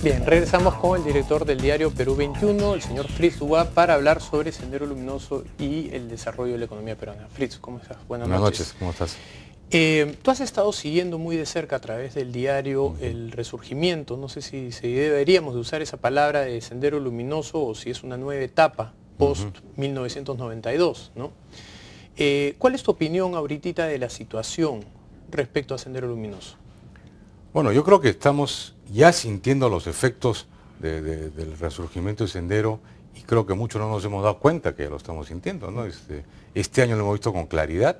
Bien, regresamos con el director del diario Perú 21, el señor Fritz Duá, para hablar sobre Sendero Luminoso y el desarrollo de la economía peruana. Fritz, ¿cómo estás? Buenas noches, ¿cómo estás? Tú has estado siguiendo muy de cerca a través del diario el resurgimiento, no sé si deberíamos de usar esa palabra de Sendero Luminoso o si es una nueva etapa post-1992, ¿no? ¿Cuál es tu opinión ahorita de la situación respecto a Sendero Luminoso? Bueno, yo creo que estamos ya sintiendo los efectos del resurgimiento de Sendero y creo que muchos no nos hemos dado cuenta que ya lo estamos sintiendo, ¿no? Este año lo hemos visto con claridad.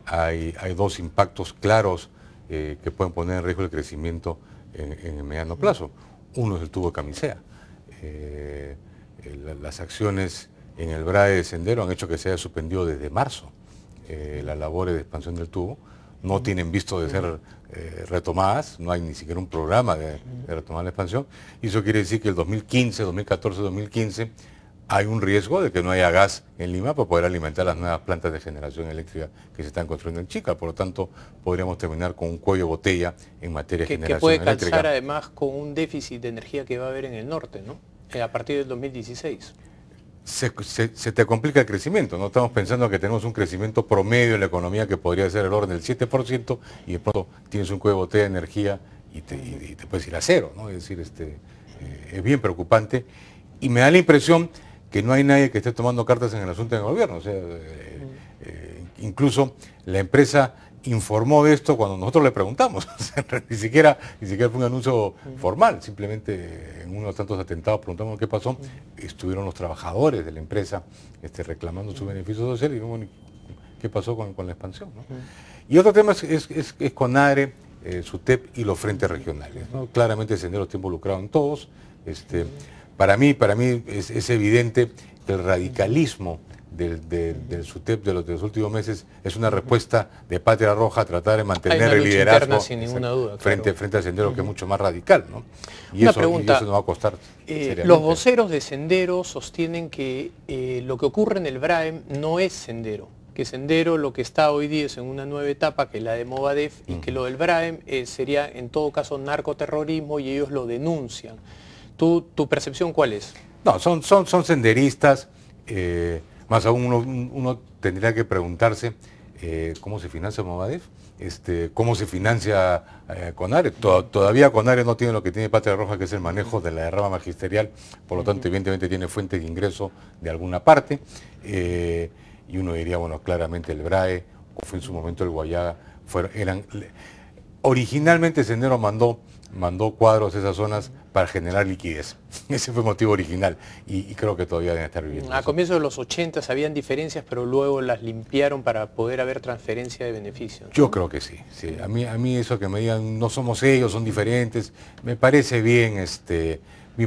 Hay dos impactos claros que pueden poner en riesgo el crecimiento en el mediano plazo. Uno es el tubo de Camisea. Las acciones en el BRAE de Sendero han hecho que se haya suspendido desde marzo las labores de expansión del tubo. No tienen visto de ser retomadas, no hay ni siquiera un programa de retomar la expansión. Y eso quiere decir que el 2015, 2014, 2015 hay un riesgo de que no haya gas en Lima para poder alimentar las nuevas plantas de generación eléctrica que se están construyendo en Chica. Por lo tanto, podríamos terminar con un cuello de botella en materia de generación eléctrica. Que puede calzar además con un déficit de energía que va a haber en el norte, ¿no? A partir del 2016. Se te complica el crecimiento, ¿no? Estamos pensando que tenemos un crecimiento promedio en la economía que podría ser el orden del 7% y de pronto tienes un cuello de botella de energía y te puedes ir a cero, ¿no? Es decir, es bien preocupante y me da la impresión que no hay nadie que esté tomando cartas en el asunto del gobierno. O sea, incluso la empresa informó de esto cuando nosotros le preguntamos. O sea, ni siquiera fue un anuncio formal, simplemente en uno de los tantos atentados preguntamos qué pasó. Estuvieron los trabajadores de la empresa reclamando sus beneficios sociales y bueno, qué pasó con la expansión, ¿no? Y otro tema es CONADRE, SUTEP y los frentes regionales, ¿no? Claramente Sendero está involucrado en todos. Para mí es evidente que el radicalismo del SUTEP de los últimos meses es una respuesta de Patria Roja a tratar de mantener el liderazgo sin ninguna duda, frente al Sendero, que es mucho más radical, ¿no? Y una eso nos va a costar los voceros de Sendero sostienen que lo que ocurre en el BRAEM no es Sendero, que Sendero lo que está hoy día es en una nueva etapa, que es la de Movadef, y que lo del BRAEM sería en todo caso narcoterrorismo y ellos lo denuncian. ¿Tu percepción cuál es? No, son senderistas, más aún uno tendría que preguntarse cómo se financia Movadef, cómo se financia CONADRE. Todavía CONADRE no tiene lo que tiene Patria Roja, que es el manejo de la derrama magisterial, por lo tanto evidentemente tiene fuentes de ingreso de alguna parte, y uno diría, bueno, claramente el BRAE, o fue en su momento el Guayaga, originalmente Sendero mandó cuadros a esas zonas para generar liquidez. Ese fue el motivo original y creo que todavía deben estar viviendo. A comienzos de los 80 habían diferencias, pero luego las limpiaron para poder haber transferencia de beneficios, ¿no? Yo creo que sí. A mí eso que me digan, no somos ellos, son diferentes, me parece bien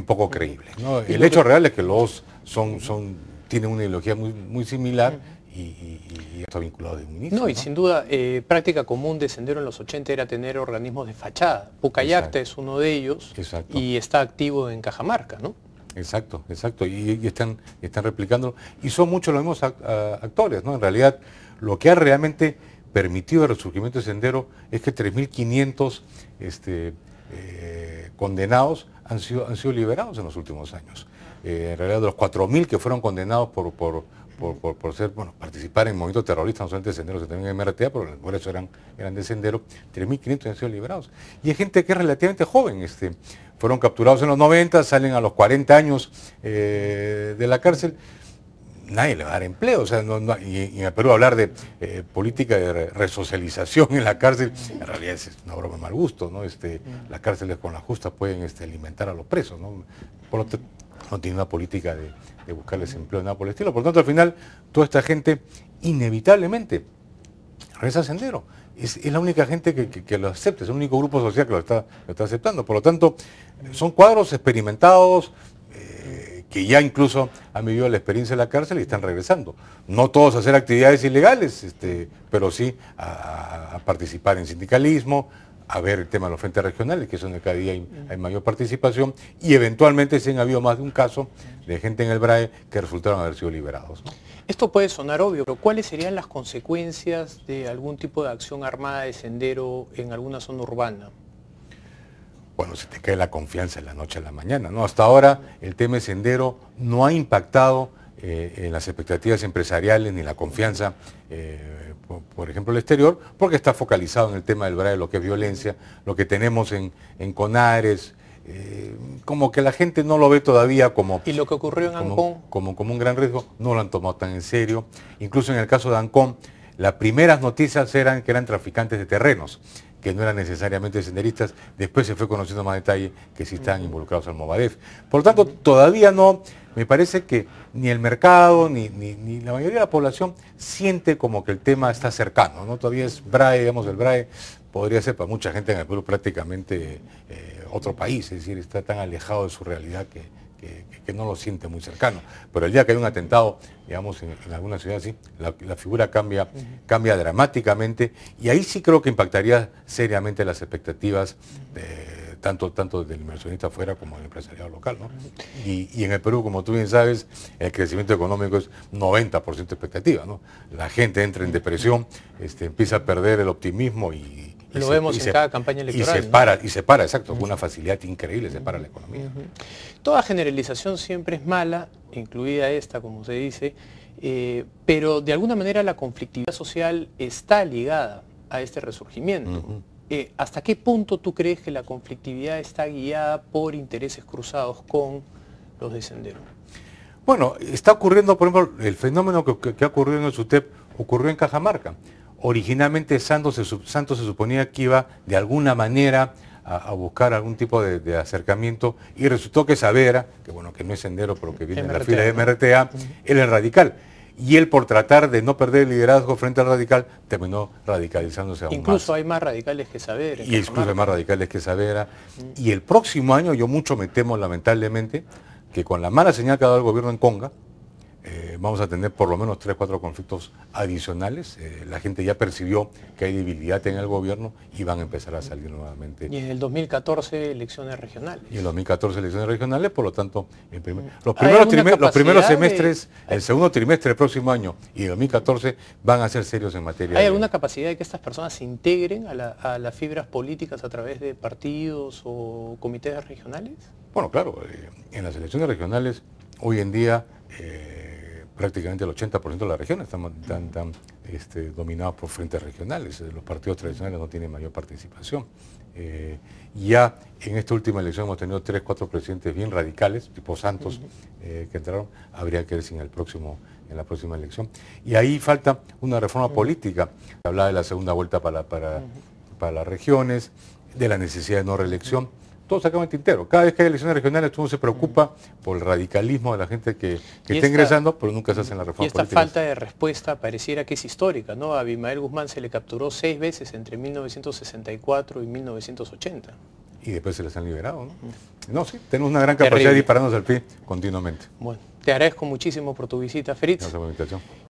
poco creíble, ¿no? El hecho real es que los tienen una ideología muy similar. Y está vinculado de un inicio. No, y sin duda, práctica común de Sendero en los 80 era tener organismos de fachada. Pucallacta es uno de ellos. Exacto. Y está activo en Cajamarca, ¿no? Exacto, y están replicándolo. Y son muchos los mismos actores, ¿no? En realidad, lo que ha realmente permitido el resurgimiento de Sendero es que 3.500 condenados han sido liberados en los últimos años. En realidad, de los 4.000 que fueron condenados por participar en movimientos terroristas, no solamente de Sendero, sino también en MRTA, pero por eso eran de Sendero, 3.500 han sido liberados. Y hay gente que es relativamente joven, fueron capturados en los 90, salen a los 40 años de la cárcel, nadie le va a dar empleo, o sea, y en Perú hablar de política de resocialización en la cárcel, en realidad es una broma de mal gusto, ¿no? Las cárceles con la justa pueden alimentar a los presos, ¿no? Por lo tanto, no tiene una política de buscarles empleo, nada por el estilo. Por lo tanto, al final, toda esta gente inevitablemente regresa a Sendero. Es la única gente que lo acepta, es el único grupo social que lo está aceptando. Por lo tanto, son cuadros experimentados, que ya incluso han vivido la experiencia de la cárcel y están regresando. No todos a hacer actividades ilegales, pero sí a participar en sindicalismo, a ver el tema de los frentes regionales, que es donde cada día hay mayor participación, y eventualmente sí han habido más de un caso de gente en el BRAE que resultaron haber sido liberados, ¿no? Esto puede sonar obvio, pero ¿cuáles serían las consecuencias de algún tipo de acción armada de Sendero en alguna zona urbana? bueno, se te cae la confianza en la noche a la mañana, ¿no? Hasta ahora el tema de Sendero no ha impactado en las expectativas empresariales ni la confianza, por ejemplo, el exterior, porque está focalizado en el tema del BRAE, lo que es violencia, lo que tenemos en Conares, como que la gente no lo ve todavía como... Y lo que ocurrió en Ancón. Como un gran riesgo, no lo han tomado tan en serio. Incluso en el caso de Ancón, las primeras noticias eran que eran traficantes de terrenos, que no eran necesariamente senderistas. Después se fue conociendo más detalle que sí estaban involucrados al Movadef. Por lo tanto, todavía no, me parece que ni el mercado, ni la mayoría de la población siente como que el tema está cercano, ¿no? Todavía es BRAE, digamos, el BRAE podría ser para mucha gente en el Perú prácticamente otro país, es decir, está tan alejado de su realidad que no lo siente muy cercano. Pero el día que hay un atentado, digamos, en alguna ciudad así, la figura cambia dramáticamente, y ahí sí creo que impactaría seriamente las expectativas tanto del inversionista afuera como del empresariado local, ¿no? Y en el Perú, como tú bien sabes, el crecimiento económico es 90% expectativa, ¿no? La gente entra en depresión, empieza a perder el optimismo y lo vemos en cada campaña electoral. Y se para, exacto, con una facilidad increíble se para la economía. Toda generalización siempre es mala, incluida esta, como se dice, pero de alguna manera la conflictividad social está ligada a este resurgimiento. ¿Hasta qué punto tú crees que la conflictividad está guiada por intereses cruzados con los de Sendero? Bueno, está ocurriendo, por ejemplo, el fenómeno que ha ocurrido en el SUTEP ocurrió en Cajamarca. Originalmente Santos se suponía que iba de alguna manera a buscar algún tipo de acercamiento, y resultó que Saavedra, que bueno, que no es Sendero pero que viene de la fila de MRTA, él es radical. Y él, por tratar de no perder el liderazgo frente al radical, terminó radicalizándose aún más. Incluso hay más radicales que Saavedra. Y incluso hay más radicales que Saavedra. Y el próximo año, yo mucho me temo, lamentablemente, que con la mala señal que ha dado el gobierno en Conga, vamos a tener por lo menos 3 o 4 conflictos adicionales. La gente ya percibió que hay debilidad en el gobierno y van a empezar a salir nuevamente. Y en el 2014 elecciones regionales. Y en el 2014 elecciones regionales, por lo tanto, los primeros semestres, el segundo trimestre del próximo año y el 2014 van a ser serios en materia. ¿Hay alguna capacidad de que estas personas se integren a las fibras políticas a través de partidos o comités regionales? Bueno, claro, en las elecciones regionales hoy en día prácticamente el 80% de las regiones están dominadas por frentes regionales. Los partidos tradicionales no tienen mayor participación. Ya en esta última elección hemos tenido 3 o 4 presidentes bien radicales, tipo Santos, que entraron. Habría que ver si en la próxima elección. Y ahí falta una reforma política. Hablaba de la segunda vuelta para las regiones, de la necesidad de no reelección. Todo se acaba en tintero. Cada vez que hay elecciones regionales, uno se preocupa por el radicalismo de la gente que está ingresando, pero nunca se hacen las reformas políticas. Y esta falta de respuesta pareciera que es histórica, ¿no? A Abimael Guzmán se le capturó 6 veces entre 1964 y 1980. Y después se les han liberado, ¿no? No, sí, tenemos una gran capacidad de dispararnos al pie continuamente. Bueno, te agradezco muchísimo por tu visita, Feritz. Gracias por la invitación.